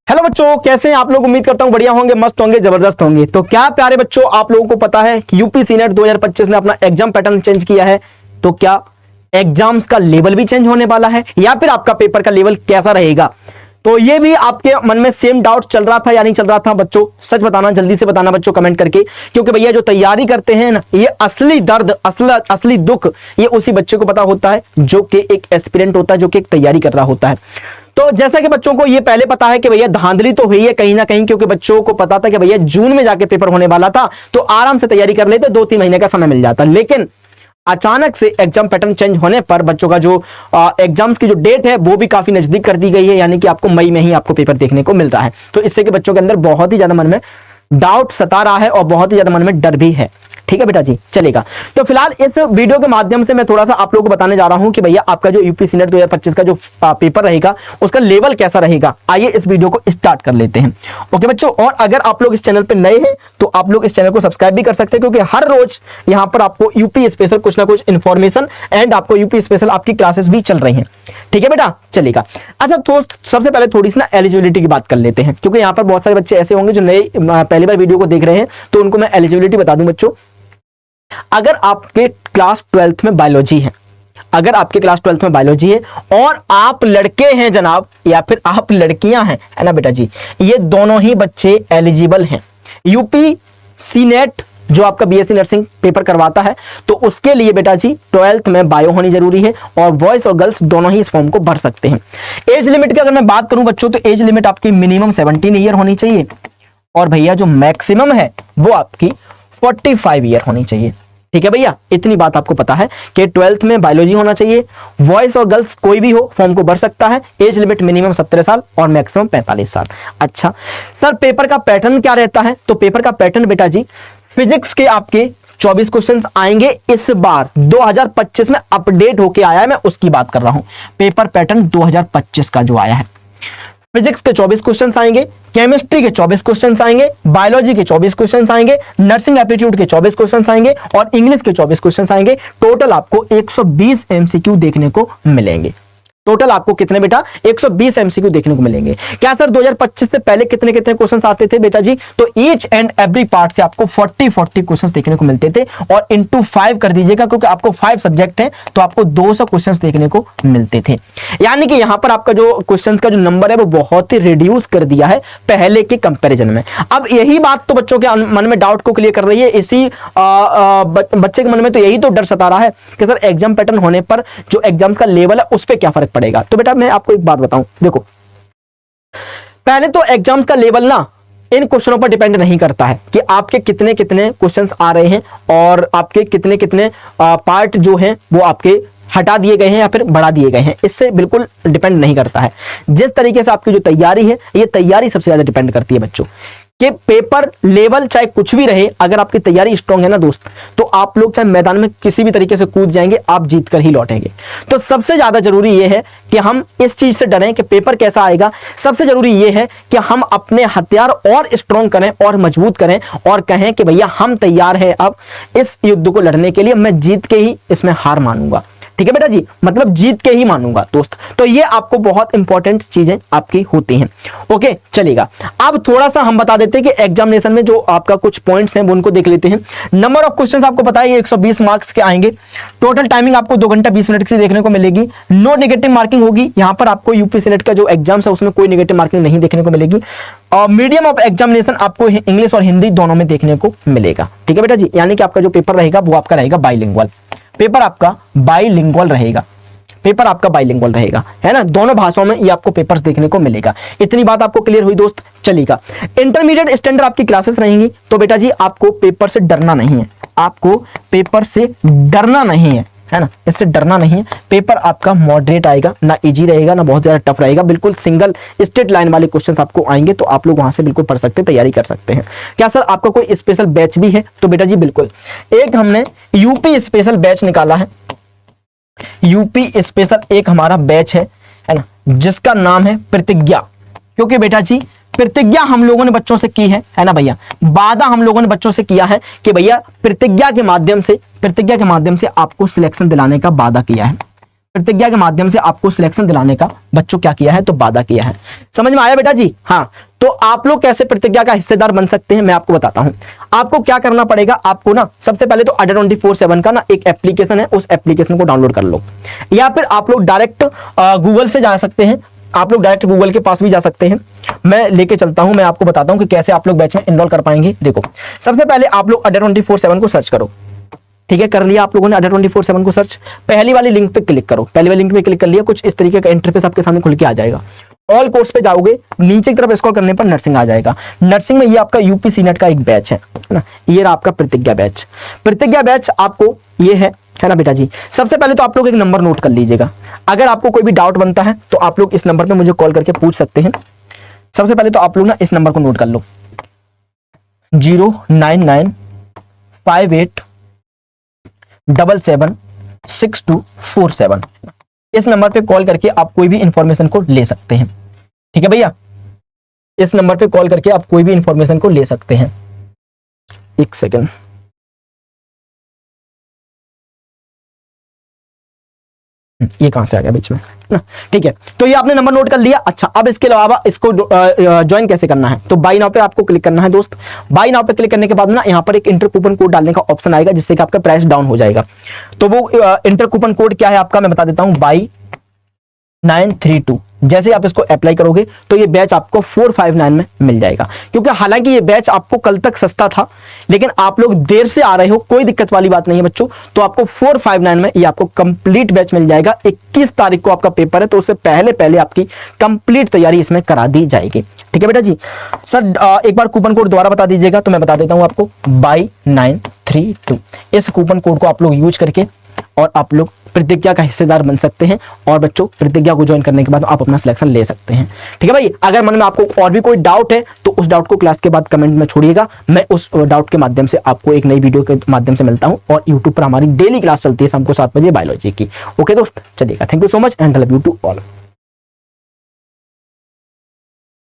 Hello बच्चों, कैसे हैं आप लोग। उम्मीद करता हूं बढ़िया होंगे, मस्त होंगे, जबरदस्त होंगे। तो क्या प्यारे बच्चों, आप लोगों को पता है कि यूपी सीनेट 2025 ने अपना एग्जाम पैटर्न चेंज किया है। तो क्या एग्जाम्स का लेवल भी चेंज होने वाला है या फिर आपका पेपर का लेवल कैसा रहेगा? तो ये भी आपके मन में सेम डाउट चल रहा था या नहीं चल रहा था बच्चों? सच बताना, जल्दी से बताना बच्चों कमेंट करके, क्योंकि भैया जो तैयारी करते हैं ना, ये असली दर्द, असली दुख ये उसी बच्चे को पता होता है जो कि एक एस्पिरेंट होता है, जो कि एक तैयारी कर रहा होता है। तो जैसा कि बच्चों को ये पहले पता है कि भैया धांधली तो हुई है कहीं ना कहीं, क्योंकि बच्चों को पता था कि भैया जून में जाके पेपर होने वाला था, तो आराम से तैयारी कर लेते, 2-3 महीने का समय मिल जाता। लेकिन अचानक से एग्जाम पैटर्न चेंज होने पर बच्चों का जो एग्जाम्स की जो डेट है वो भी काफी नजदीक कर दी गई है, यानी कि आपको मई में ही आपको पेपर देखने को मिल रहा है। तो इससे कि बच्चों के अंदर बहुत ही ज्यादा मन में डाउट सता रहा है और बहुत ही ज्यादा मन में डर भी है। ठीक है बेटा जी, चलेगा। तो फिलहाल इस वीडियो के माध्यम से मैं थोड़ा सा आप लोगों को बताने जा रहा हूं कि भैया आपका जो यूपी सीनेट 2025 का जो पेपर रहेगा उसका लेवल कैसा रहेगा। आइए इस वीडियो को स्टार्ट कर लेते हैं। ओके बच्चों, और अगर आप लोग इस चैनल पे नए हैं तो आप लोग इस चैनल को सब्सक्राइब भी कर सकते हैं, क्योंकि हर रोज यहां पर आपको यूपी स्पेशल कुछ ना कुछ इंफॉर्मेशन एंड आपको यूपी स्पेशल आपकी क्लासेस भी चल रही हैं। ठीक है बेटा, चलेगा। अच्छा दोस्त, सबसे पहले थोड़ी सी ना एलिजिबिलिटी की बात कर लेते हैं, क्योंकि यहाँ पर बहुत सारे बच्चे ऐसे होंगे जो नए पहली बार वीडियो को देख रहे हैं, तो उनको मैं एलिजिबिलिटी बता दूं बच्चों। अगर आपके क्लास 12th में बायोलॉजी है, अगर आपके क्लास 12th में बायोलॉजी है और आप लड़के हैं जनाब, या फिर आप लड़कियां हैं, है ना बेटा जी, ये दोनों ही बच्चे एलिजिबल हैं। यूपी सीनेट जो आपका बीएससी नर्सिंग पेपर करवाता है, तो उसके लिए बेटा जी 12th में बायो होनी जरूरी है, और बॉयज और गर्ल्स दोनों ही इस फॉर्म को भर सकते हैं। एज लिमिट की अगर मैं बात करूं बच्चों, तो एज लिमिट आपकी मिनिमम 17 ईयर होनी चाहिए, और भैया जो मैक्सिमम है वो आपकी 45 ईयर होनी चाहिए। ठीक है भैया, इतनी बात आपको पता है कि 12th में बायोलॉजी होना चाहिए, वॉइस और गर्ल्स कोई भी हो फॉर्म को भर सकता है। एज लिमिट मिनिमम 17 साल और मैक्सिमम 45 साल। अच्छा सर, पेपर का पैटर्न क्या रहता है? तो पेपर का पैटर्न बेटा जी, फिजिक्स के आपके 24 क्वेश्चंस आएंगे। इस बार 2025 में अपडेट होके आया है, मैं उसकी बात कर रहा हूं। पेपर पैटर्न 2025 का जो आया है, फिजिक्स के 24 क्वेश्चंस आएंगे, केमिस्ट्री के 24 क्वेश्चंस आएंगे, बायोलॉजी के 24 क्वेश्चंस आएंगे, नर्सिंग एप्टीट्यूड के 24 क्वेश्चंस आएंगे और इंग्लिश के 24 क्वेश्चंस आएंगे। टोटल आपको 120 एमसीक्यू देखने को मिलेंगे। टोटल आपको कितने बेटा? 120 एमसीक्यू देखने को मिलेंगे। क्या सर 2025 से पहले कितने कितने क्वेश्चंस आते थे बेटा जी? तो ईच एंड एवरी पार्ट से आपको 40 क्वेश्चंस देखने को मिलते थे, और इंटू 5 कर दीजिएगा, क्योंकि आपको 5 सब्जेक्ट है तो आपको 200 क्वेश्चंस देखने को मिलते थे। यानी कि यहां पर आपका जो क्वेश्चंस का जो नंबर है वो बहुत ही रिड्यूस कर दिया है पहले के कंपेरिजन में। अब यही बात तो बच्चों के मन में डाउट को क्लियर कर रही है। इसी बच्चे के मन में तो यही तो डर सता रहा है कि सर एग्जाम पैटर्न होने पर जो एग्जाम्स का लेवल है उस पर क्या फर्क पड़ेगा। तो बेटा मैं आपको एक बात बताऊं, देखो पहले तो एग्जाम्स का लेवल ना इन क्वेश्चनों पर डिपेंड नहीं करता है कि आपके कितने कितने क्वेश्चंस आ रहे हैं और आपके कितने कितने पार्ट जो हैं वो आपके हटा दिए गए हैं या फिर बढ़ा दिए गए हैं। इससे बिल्कुल डिपेंड नहीं करता है। जिस तरीके से आपकी जो तैयारी है, ये तैयारी सबसे ज्यादा डिपेंड करती है बच्चों कि पेपर लेवल चाहे कुछ भी रहे, अगर आपकी तैयारी स्ट्रांग है ना दोस्त, तो आप लोग चाहे मैदान में किसी भी तरीके से कूद जाएंगे, आप जीत कर ही लौटेंगे। तो सबसे ज्यादा जरूरी यह है कि हम इस चीज से डरें कि पेपर कैसा आएगा। सबसे जरूरी यह है कि हम अपने हथियार और स्ट्रांग करें और मजबूत करें और कहें कि भैया हम तैयार हैं अब इस युद्ध को लड़ने के लिए, मैं जीत के ही इसमें हार मानूंगा। ठीक है बेटा जी, मतलब जीत के ही मानूंगा दोस्त। तो ये आपको बहुत इंपॉर्टेंट चीजें आपकी होती हैं। ओके चलेगा। अब थोड़ा सा हम बता देते हैं कि एग्जामिनेशन में जो आपका कुछ पॉइंट्स हैं वो उनको देख लेते हैं। नंबर ऑफ क्वेश्चंस आपको पता है 120 मार्क्स के आएंगे। टोटल टाइमिंग आपको 2 घंटा 20 मिनट की देखने को मिलेगी। नो नेगेटिव मार्किंग होगी। यहाँ पर आपको यूपी सीनेट का जो एग्जाम्स है उसमें कोई नेगेटिव मार्किंग नहीं देखने को मिलेगी। और मीडियम ऑफ एग्जामिनेशन आपको इंग्लिश और हिंदी दोनों में देखने को मिलेगा। ठीक है बेटा जी, यानी कि आपका जो पेपर रहेगा वो आपका रहेगा बाइलिंगुअल। पेपर आपका बाइलिंगुअल रहेगा, पेपर आपका बाइलिंगुअल रहेगा, है ना। दोनों भाषाओं में ये आपको पेपर्स देखने को मिलेगा। इतनी बात आपको क्लियर हुई दोस्त, चलेगा। इंटरमीडिएट स्टैंडर्ड आपकी क्लासेस रहेंगी। तो बेटा जी आपको पेपर से डरना नहीं है, आपको पेपर से डरना नहीं है ना, इससे डरना नहीं है। पेपर आपका मॉडरेट आएगा, ना इजी रहेगा ना बहुत ज्यादा टफ रहेगा। बिल्कुल सिंगल स्ट्रेट लाइन वाले क्वेश्चंस आपको आएंगे, तो आप लोग वहां से बिल्कुल पढ़ सकते हैं, तैयारी कर सकते हैं। क्या सर आपका कोई स्पेशल बैच भी है? तो बेटा जी बिल्कुल, एक हमने यूपी स्पेशल बैच निकाला है। यूपी स्पेशल एक हमारा बैच है ना, जिसका नाम है प्रतिज्ञा। क्योंकि बेटा जी प्रतिज्ञा हम लोगों ने बच्चों से की है ना भैया, वादा हम लोगों ने बच्चों से किया है कि भैया प्रतिज्ञा के माध्यम से आपको सिलेक्शन दिलाने का वादा किया है। प्रतिज्ञा के माध्यम से आपको सिलेक्शन दिलाने का बच्चों क्या किया है, तो वादा किया है। समझ में आया बेटा जी? हाँ, तो आप लोग कैसे प्रतिज्ञा का हिस्सेदार बन सकते हैं मैं आपको बताता हूं। आपको क्या करना पड़ेगा, आपको ना सबसे पहले तो अड्डा 24/7 का ना एक एप्लीकेशन है, उस एप्लीकेशन को डाउनलोड कर लो, या फिर आप लोग डायरेक्ट गूगल से जा सकते हैं, आप लोग डायरेक्ट गूगल के पास भी जा सकते हैं। मैं लेके चलता हूं, मैं आपको बताता हूं कि कैसे आप लोग बैच में इनरोल कर पाएंगे। देखो, सबसे पहले आप लोग अड्डा 24/7 को सर्च करो। ठीक है, कर लिया आप लोगों ने अड्डा 24/7 को सर्च। पहली वाली लिंक पे क्लिक करो, पहली वाली लिंक पे क्लिक कर लिया, कुछ इस तरीके का इंटरफेस आपके सामने खुल के आ जाएगा। ऑल कोर्स पे जाओगे, नीचे की तरफ स्क्रॉल करने पर नर्सिंग आ जाएगा। नर्सिंग में ये आपका यूपी सीनेट का एक बैच है ना, ये रहा आपका प्रतिज्ञा बैच। प्रतिज्ञा बैच आपको ये है ना बेटा जी। सबसे पहले तो आप लोग एक नंबर नोट कर लीजिएगा, अगर आपको कोई भी डाउट बनता है तो आप लोग इस नंबर पे मुझे कॉल करके पूछ सकते हैं। सबसे पहले तो आप लोग ना इस नंबर को नोट कर लो, 09958776247। इस नंबर पे कॉल करके आप कोई भी इंफॉर्मेशन को ले सकते हैं। ठीक है भैया, इस नंबर पे कॉल करके आप कोई भी इंफॉर्मेशन को ले सकते हैं। एक सेकंड, ये कहां से आ गया बीच में ना? ठीक है, तो ये आपने नंबर नोट कर लिया। अच्छा, अब इसके अलावा इसको ज्वाइन कैसे करना है, तो बाई नाउ पे आपको क्लिक करना है दोस्त। बाई नाउ पे क्लिक करने के बाद ना यहाँ पर एक इंटर कूपन कोड डालने का ऑप्शन आएगा, जिससे कि आपका प्राइस डाउन हो जाएगा। तो वो इंटर कूपन कोड क्या है आपका, मैं बता देता हूं, बाई 932। जैसे आप इसको अप्लाई करोगे तो ये बैच आपको 459 में मिल जाएगा। क्योंकि हालांकि ये बैच आपको कल तक सस्ता था, लेकिन आप लोग देर से आ रहे हो, कोई दिक्कत वाली बात नहीं है बच्चों। तो आपको 459 में ये आपको कंप्लीट बैच मिल जाएगा। 21 तारीख को आपका पेपर है, तो उससे पहले पहले आपकी कंप्लीट तैयारी इसमें करा दी जाएगी। ठीक है बेटा जी। सर एक बार कूपन कोड दोबारा बता दीजिएगा, तो मैं बता देता हूं आपको, बाई 932। इस कूपन कोड को आप लोग यूज करके और आप लोग प्रतिज्ञा का हिस्सेदार बन सकते हैं, और बच्चों प्रतिज्ञा को ज्वाइन करने के बाद आप अपना सिलेक्शन ले सकते हैं। ठीक है भाई, अगर मन में आपको और भी कोई डाउट है तो उस डाउट को क्लास के बाद कमेंट में छोड़िएगा, मैं उस डाउट के माध्यम से आपको एक नई वीडियो के माध्यम से मिलता हूं। और यूट्यूब पर हमारी डेली क्लास चलती है शाम को 7 बजे बायोलॉजी की। ओके दोस्त, चलिएगा, thank you so much and love you to all.